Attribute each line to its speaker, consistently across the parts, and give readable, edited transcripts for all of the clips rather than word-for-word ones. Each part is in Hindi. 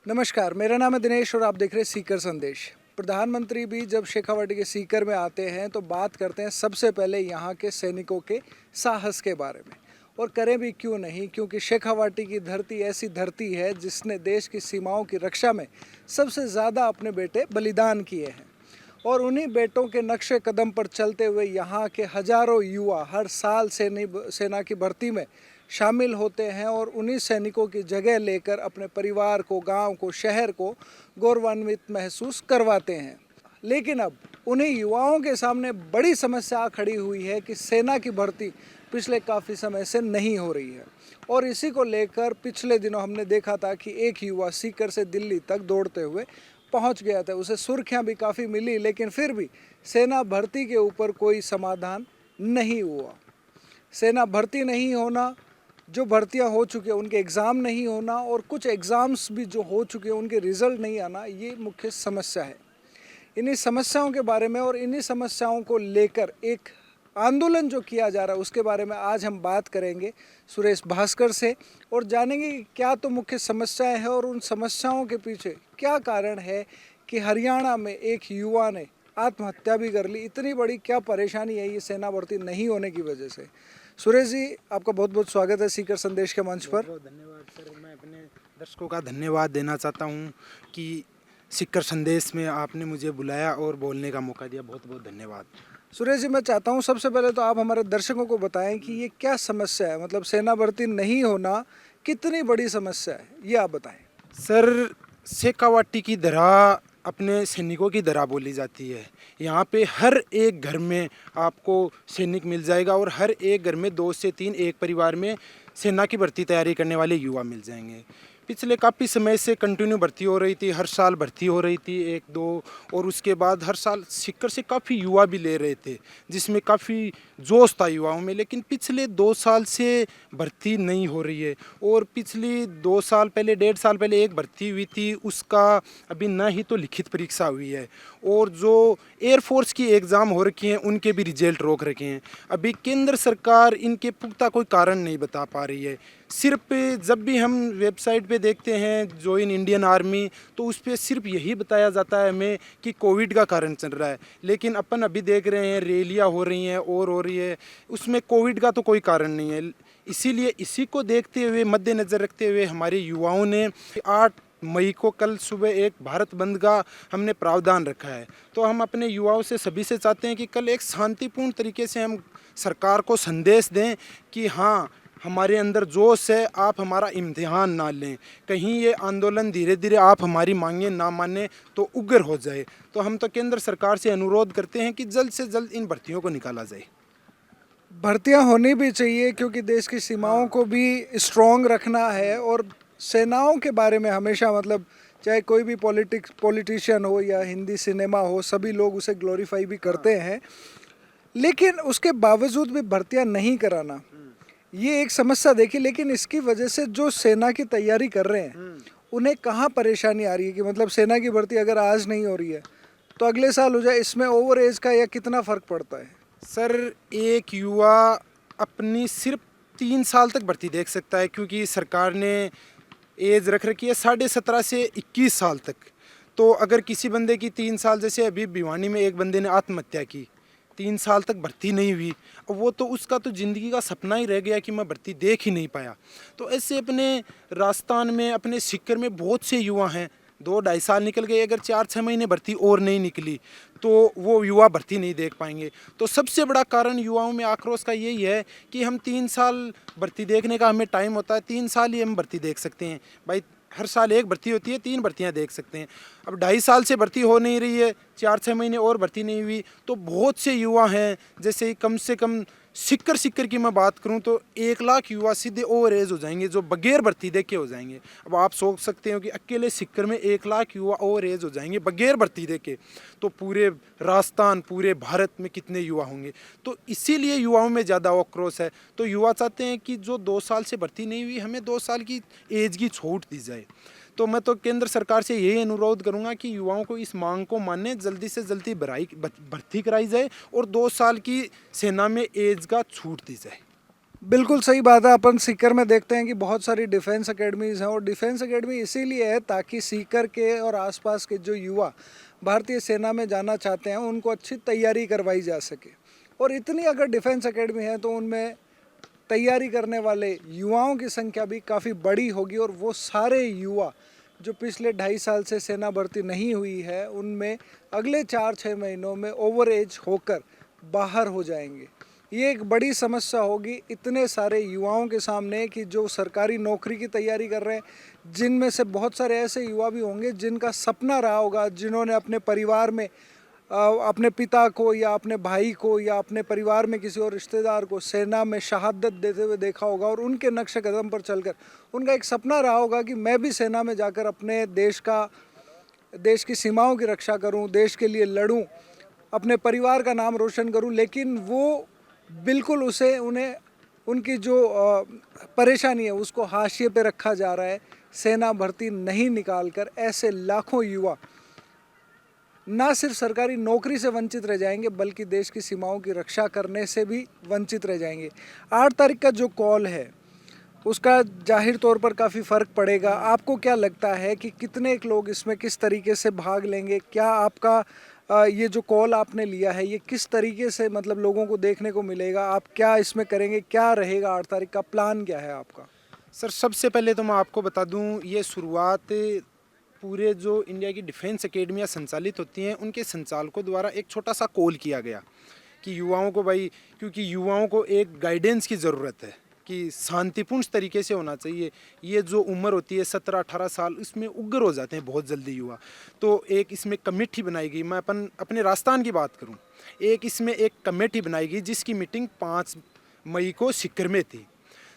Speaker 1: नमस्कार, मेरा नाम है दिनेश और आप देख रहे हैं सीकर संदेश। प्रधानमंत्री भी जब शेखावाटी के सीकर में आते हैं तो बात करते हैं सबसे पहले यहाँ के सैनिकों के साहस के बारे में। और करें भी क्यों नहीं, क्योंकि शेखावाटी की धरती ऐसी धरती है जिसने देश की सीमाओं की रक्षा में सबसे ज़्यादा अपने बेटे बलिदान किए हैं। और उन्हीं बेटों के नक्शे कदम पर चलते हुए यहाँ के हजारों युवा हर साल सेना की भर्ती में शामिल होते हैं और उन्हीं सैनिकों की जगह लेकर अपने परिवार को, गांव को, शहर को गौरवान्वित महसूस करवाते हैं। लेकिन अब उन्हीं युवाओं के सामने बड़ी समस्या खड़ी हुई है कि सेना की भर्ती पिछले काफ़ी समय से नहीं हो रही है। और इसी को लेकर पिछले दिनों हमने देखा था कि एक युवा सीकर से दिल्ली तक दौड़ते हुए पहुंच गया था। उसे सुर्खियां भी काफ़ी मिली, लेकिन फिर भी सेना भर्ती के ऊपर कोई समाधान नहीं हुआ। सेना भर्ती नहीं होना, जो भर्तियां हो चुकी हैं उनके एग्ज़ाम नहीं होना और कुछ एग्ज़ाम्स भी जो हो चुके हैं उनके रिज़ल्ट नहीं आना, ये मुख्य समस्या है। इन्हीं समस्याओं के बारे में और इन्हीं समस्याओं को लेकर एक आंदोलन जो किया जा रहा है उसके बारे में आज हम बात करेंगे सुरेश भास्कर से और जानेंगे कि क्या तो मुख्य समस्याएं हैं और उन समस्याओं के पीछे क्या कारण है कि हरियाणा में एक युवा ने आत्महत्या भी कर ली। इतनी बड़ी क्या परेशानी है ये सेना भर्ती नहीं होने की वजह से। सुरेश जी, आपका बहुत बहुत स्वागत है सीकर संदेश के मंच पर।
Speaker 2: बहुत धन्यवाद सर। मैं अपने दर्शकों का धन्यवाद देना चाहता हूं कि सीकर संदेश में आपने मुझे बुलाया और बोलने का मौका दिया। बहुत बहुत धन्यवाद।
Speaker 1: सुरेश जी, मैं चाहता हूं सबसे पहले तो आप हमारे दर्शकों को बताएं कि ये क्या समस्या है, मतलब सेना भर्ती नहीं होना कितनी बड़ी समस्या है, ये आप बताएं।
Speaker 2: सर, शेखावाटी की धरा अपने सैनिकों की धरा बोली जाती है। यहाँ पे हर एक घर में आपको सैनिक मिल जाएगा और हर एक घर में 2 से 3 एक परिवार में सेना की भर्ती तैयारी करने वाले युवा मिल जाएंगे। पिछले काफ़ी समय से कंटिन्यू भर्ती हो रही थी, हर साल भर्ती हो रही थी 1-2, और उसके बाद हर साल सीकर से काफ़ी युवा भी ले रहे थे, जिसमें काफ़ी जोश था युवाओं में। लेकिन पिछले 2 साल से भर्ती नहीं हो रही है और पिछली 2 साल पहले, 1.5 साल पहले एक भर्ती हुई थी, उसका अभी न ही तो लिखित परीक्षा हुई है और जो एयरफोर्स की एग्ज़ाम हो रखी हैं उनके भी रिजल्ट रोक रखे हैं। अभी केंद्र सरकार इनके पुख्ता कोई कारण नहीं बता पा रही है। सिर्फ जब भी हम वेबसाइट पे देखते हैं जॉइन इंडियन आर्मी, तो उस पर सिर्फ यही बताया जाता है हमें कि कोविड का कारण चल रहा है। लेकिन अपन अभी देख रहे हैं रैलियाँ हो रही हैं और हो रही है, उसमें कोविड का तो कोई कारण नहीं है। इसीलिए इसी को देखते हुए, मद्देनज़र रखते हुए हमारे युवाओं ने 8 मई को कल सुबह एक भारत बंद का हमने प्रावधान रखा है। तो हम अपने युवाओं से, सभी से चाहते हैं कि कल एक शांतिपूर्ण तरीके से हम सरकार को संदेश दें कि हाँ, हमारे अंदर जोश है, आप हमारा इम्तिहान ना लें। कहीं ये आंदोलन धीरे धीरे आप हमारी मांगें ना माने तो उग्र हो जाए। तो हम तो केंद्र सरकार से अनुरोध करते हैं कि जल्द से जल्द इन भर्तियों को निकाला जाए।
Speaker 1: भर्तियां होनी भी चाहिए क्योंकि देश की सीमाओं को भी स्ट्रॉन्ग रखना है। और सेनाओं के बारे में हमेशा, मतलब चाहे कोई भी पॉलिटिशियन हो या हिंदी सिनेमा हो, सभी लोग उसे ग्लोरीफाई भी करते हैं। लेकिन उसके बावजूद भी भर्तियां नहीं कराना, ये एक समस्या देखी। लेकिन इसकी वजह से जो सेना की तैयारी कर रहे हैं उन्हें कहाँ परेशानी आ रही है कि मतलब सेना की भर्ती अगर आज नहीं हो रही है तो अगले साल हो जाए, इसमें ओवर एज का या कितना फ़र्क पड़ता है?
Speaker 2: सर, एक युवा अपनी सिर्फ 3 साल तक भर्ती देख सकता है, क्योंकि सरकार ने एज रख रखी है 17.5 से 21 साल तक। तो अगर किसी बंदे की 3 साल, जैसे अभी भिवानी में एक बंदे ने आत्महत्या की, 3 साल तक भर्ती नहीं हुई, वो तो उसका तो ज़िंदगी का सपना ही रह गया कि मैं भर्ती देख ही नहीं पाया। तो ऐसे अपने राजस्थान में, अपने सीकर में बहुत से युवा हैं, 2-2.5 साल निकल गए, अगर 4-6 महीने भर्ती और नहीं निकली तो वो युवा भर्ती नहीं देख पाएंगे। तो सबसे बड़ा कारण युवाओं में आक्रोश का यही है कि हम 3 साल भर्ती देखने का हमें टाइम होता है, 3 साल ही हम भर्ती देख सकते हैं भाई। हर साल एक भर्ती होती है, 3 भर्तियां देख सकते हैं। अब 2.5 साल से भर्ती हो नहीं रही है, 4-6 महीने और भर्ती नहीं हुई, तो बहुत से युवा हैं, जैसे कम से कम सीकर की मैं बात करूं तो 1 लाख युवा सीधे ओवर एज हो जाएंगे, जो बगैर भर्ती देखे हो जाएंगे। अब आप सोच सकते हो कि अकेले सीकर में 1 लाख युवा ओवर एज हो जाएंगे बगैर भर्ती देखे, तो पूरे राजस्थान, पूरे भारत में कितने युवा होंगे। तो इसीलिए युवाओं में ज़्यादा आक्रोश है। तो युवा चाहते हैं कि जो 2 साल से भर्ती नहीं हुई, हमें 2 साल की एज की छूट दी जाए। तो मैं तो केंद्र सरकार से यही अनुरोध करूंगा कि युवाओं को इस मांग को माने, जल्दी से जल्दी भर्ती कराई जाए और 2 साल की सेना में एज का छूट दी जाए।
Speaker 1: बिल्कुल सही बात है। अपन सीकर में देखते हैं कि बहुत सारी डिफेंस एकेडमीज़ हैं और डिफेंस एकेडमी इसीलिए है ताकि सीकर के और आसपास के जो युवा भारतीय सेना में जाना चाहते हैं उनको अच्छी तैयारी करवाई जा सके। और इतनी अगर डिफेंस एकेडमी है तो उनमें तैयारी करने वाले युवाओं की संख्या भी काफ़ी बड़ी होगी और वो सारे युवा जो पिछले 2.5 साल से सेना भर्ती नहीं हुई है उनमें अगले 4-6 महीनों में ओवर एज होकर बाहर हो जाएंगे। ये एक बड़ी समस्या होगी इतने सारे युवाओं के सामने कि जो सरकारी नौकरी की तैयारी कर रहे हैं, जिनमें से बहुत सारे ऐसे युवा भी होंगे जिनका सपना रहा होगा, जिन्होंने अपने परिवार में अपने पिता को या अपने भाई को या अपने परिवार में किसी और रिश्तेदार को सेना में शहादत देते हुए देखा होगा और उनके नक्शे कदम पर चलकर उनका एक सपना रहा होगा कि मैं भी सेना में जाकर अपने देश की सीमाओं की रक्षा करूं, देश के लिए लड़ूं, अपने परिवार का नाम रोशन करूं। लेकिन वो बिल्कुल उन्हें उनकी जो परेशानी है उसको हाशिए पे रखा जा रहा है। सेना भर्ती नहीं निकालकर ऐसे लाखों युवा ना सिर्फ सरकारी नौकरी से वंचित रह जाएंगे बल्कि देश की सीमाओं की रक्षा करने से भी वंचित रह जाएंगे। 8 तारीख का जो कॉल है उसका जाहिर तौर पर काफ़ी फ़र्क पड़ेगा। आपको क्या लगता है कि कितने लोग इसमें किस तरीके से भाग लेंगे? क्या आपका ये जो कॉल आपने लिया है ये किस तरीके से मतलब लोगों को देखने को मिलेगा? आप क्या इसमें करेंगे? क्या रहेगा 8 तारीख का प्लान क्या है आपका?
Speaker 2: सर, सबसे पहले तो मैं आपको बता दूं, ये शुरुआत पूरे जो इंडिया की डिफेंस एकेडमियाँ संचालित होती हैं उनके संचालकों द्वारा एक छोटा सा कॉल किया गया कि युवाओं को भाई, क्योंकि युवाओं को एक गाइडेंस की ज़रूरत है कि शांतिपूर्ण तरीके से होना चाहिए। ये जो उम्र होती है 17-18 साल, इसमें उग्र हो जाते हैं बहुत जल्दी युवा। तो एक इसमें कमेटी बनाई गई, मैं अपने राजस्थान की बात करूं, इसमें एक कमेटी बनाई गई जिसकी मीटिंग 5 मई को सीकर में थी।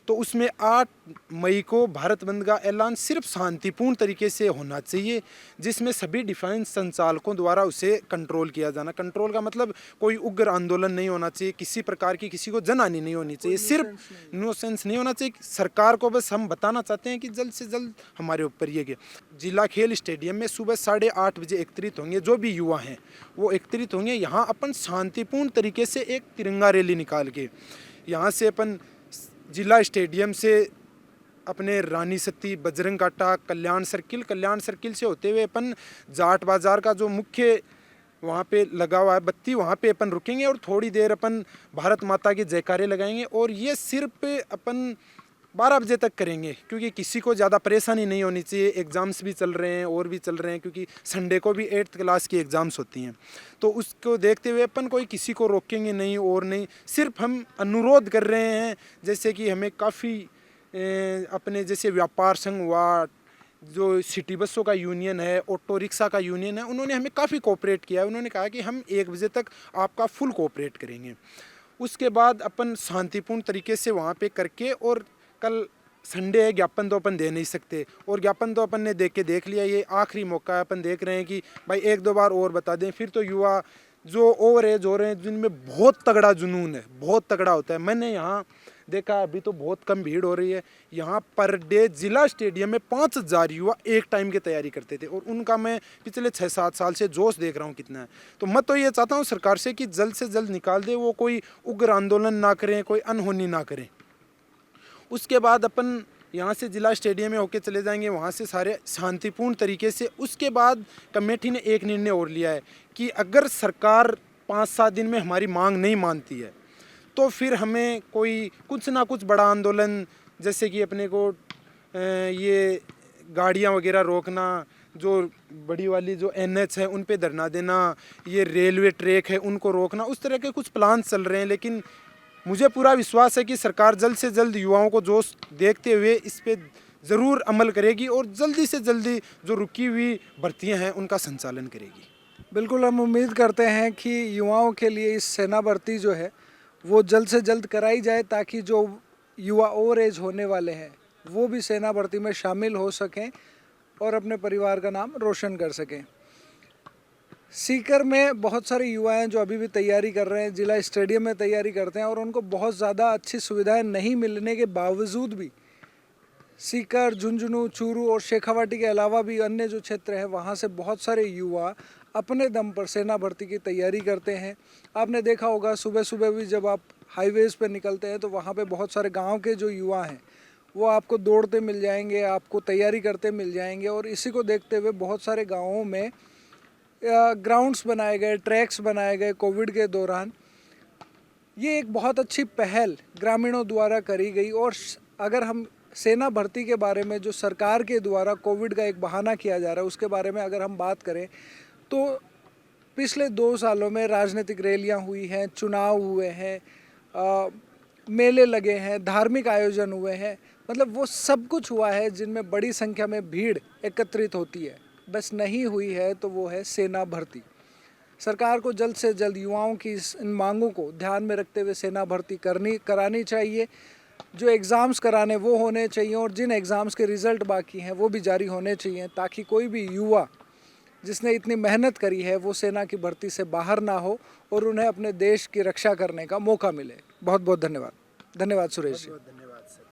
Speaker 2: तो उसमें 8 मई को भारत बंद का ऐलान सिर्फ शांतिपूर्ण तरीके से होना चाहिए, जिसमें सभी डिफेंस संचालकों द्वारा उसे कंट्रोल किया जाना। कंट्रोल का मतलब कोई उग्र आंदोलन नहीं होना चाहिए, किसी प्रकार की किसी को जनहानि नहीं होनी चाहिए, सिर्फ नो सेंस नहीं होना चाहिए। सरकार को बस हम बताना चाहते हैं कि जल्द से जल्द हमारे ऊपर ये गया। जिला खेल स्टेडियम में सुबह 8:30 बजे एकत्रित होंगे, जो भी युवा हैं वो एकत्रित होंगे। यहाँ अपन शांतिपूर्ण तरीके से एक तिरंगा रैली निकाल के यहाँ से अपन जिला स्टेडियम से अपने रानी सती, बजरंग काटा, कल्याण सर्किल से होते हुए अपन जाट बाज़ार का जो मुख्य वहाँ पे लगा हुआ है बत्ती, वहाँ पे अपन रुकेंगे और थोड़ी देर अपन भारत माता के जयकारे लगाएंगे। और ये सिर्फ अपन 12 बजे तक करेंगे, क्योंकि किसी को ज़्यादा परेशानी नहीं होनी चाहिए। एग्ज़ाम्स भी चल रहे हैं और भी चल रहे हैं, क्योंकि संडे को भी 8th क्लास की एग्ज़ाम्स होती हैं। तो उसको देखते हुए अपन कोई किसी को रोकेंगे नहीं और नहीं, सिर्फ हम अनुरोध कर रहे हैं। जैसे कि हमें काफ़ी अपने जैसे व्यापार संघ हुआ, जो सिटी बसों का यूनियन है, ऑटो रिक्शा का यूनियन है, उन्होंने हमें काफ़ी कोऑपरेट किया है। उन्होंने कहा कि हम 1 बजे तक आपका फुल कोऑपरेट करेंगे। उसके बाद अपन शांतिपूर्ण तरीके से वहाँ पे करके, और कल संडे है, ज्ञापन तो अपन दे नहीं सकते, और ज्ञापन तो अपन ने देख लिया, ये आखिरी मौका है। अपन देख रहे हैं कि भाई 1-2 बार और बता दें, फिर तो युवा जो ओवर एज हो रहे हैं जिनमें बहुत तगड़ा जुनून है, बहुत तगड़ा होता है। मैंने यहाँ देखा, अभी तो बहुत कम भीड़ हो रही है। यहाँ पर डे जिला स्टेडियम में 5000 युवा एक टाइम की तैयारी करते थे, और उनका मैं पिछले 6-7 साल से जोश देख रहा हूँ कितना है। तो मैं तो ये चाहता हूँ सरकार से कि जल्द से जल्द निकाल दे, वो कोई उग्र आंदोलन ना करें, कोई अनहोनी ना करें। उसके बाद अपन यहाँ से जिला स्टेडियम में होके चले जाएंगे, वहाँ से सारे शांतिपूर्ण तरीके से। उसके बाद कमेटी ने एक निर्णय और लिया है कि अगर सरकार 5-7 दिन में हमारी मांग नहीं मानती है तो फिर हमें कोई कुछ ना कुछ बड़ा आंदोलन, जैसे कि अपने को ये गाड़ियाँ वगैरह रोकना, जो बड़ी वाली जो NH है उन पे धरना देना, ये रेलवे ट्रैक है उनको रोकना, उस तरह के कुछ प्लान चल रहे हैं। लेकिन मुझे पूरा विश्वास है कि सरकार जल्द से जल्द युवाओं को जोश देखते हुए इस पे ज़रूर अमल करेगी और जल्दी से जल्दी जो रुकी हुई भर्तियां हैं उनका संचालन करेगी।
Speaker 1: बिल्कुल, हम उम्मीद करते हैं कि युवाओं के लिए इस सेना भर्ती जो है वो जल्द से जल्द कराई जाए, ताकि जो युवा ओवर एज होने वाले हैं वो भी सेना भर्ती में शामिल हो सकें और अपने परिवार का नाम रोशन कर सकें। सीकर में बहुत सारे युवा हैं जो अभी भी तैयारी कर रहे हैं, जिला स्टेडियम में तैयारी करते हैं, और उनको बहुत ज़्यादा अच्छी सुविधाएं नहीं मिलने के बावजूद भी सीकर, झुंझुनू, चूरू और शेखावाटी के अलावा भी अन्य जो क्षेत्र है वहाँ से बहुत सारे युवा अपने दम पर सेना भर्ती की तैयारी करते हैं। आपने देखा होगा सुबह सुबह भी जब आप हाईवेज़ पे निकलते हैं तो वहाँ पे बहुत सारे गांव के जो युवा हैं वो आपको दौड़ते मिल जाएंगे, आपको तैयारी करते मिल जाएंगे। और इसी को देखते हुए बहुत सारे गाँवों में ग्राउंड्स बनाए गए, ट्रैक्स बनाए गए कोविड के दौरान। ये एक बहुत अच्छी पहल ग्रामीणों द्वारा करी गई। और अगर हम सेना भर्ती के बारे में जो सरकार के द्वारा कोविड का एक बहाना किया जा रहा है उसके बारे में अगर हम बात करें तो पिछले 2 सालों में राजनीतिक रैलियां हुई हैं, चुनाव हुए हैं, मेले लगे हैं, धार्मिक आयोजन हुए हैं, मतलब वो सब कुछ हुआ है जिनमें बड़ी संख्या में भीड़ एकत्रित होती है। बस नहीं हुई है तो वो है सेना भर्ती। सरकार को जल्द से जल्द युवाओं की इन मांगों को ध्यान में रखते हुए सेना भर्ती करानी चाहिए। जो एग्ज़ाम्स कराने वो होने चाहिए और जिन एग्ज़ाम्स के रिज़ल्ट बाकी हैं वो भी जारी होने चाहिए, ताकि कोई भी युवा जिसने इतनी मेहनत करी है वो सेना की भर्ती से बाहर ना हो और उन्हें अपने देश की रक्षा करने का मौका मिले। बहुत बहुत धन्यवाद। धन्यवाद सुरेश जी।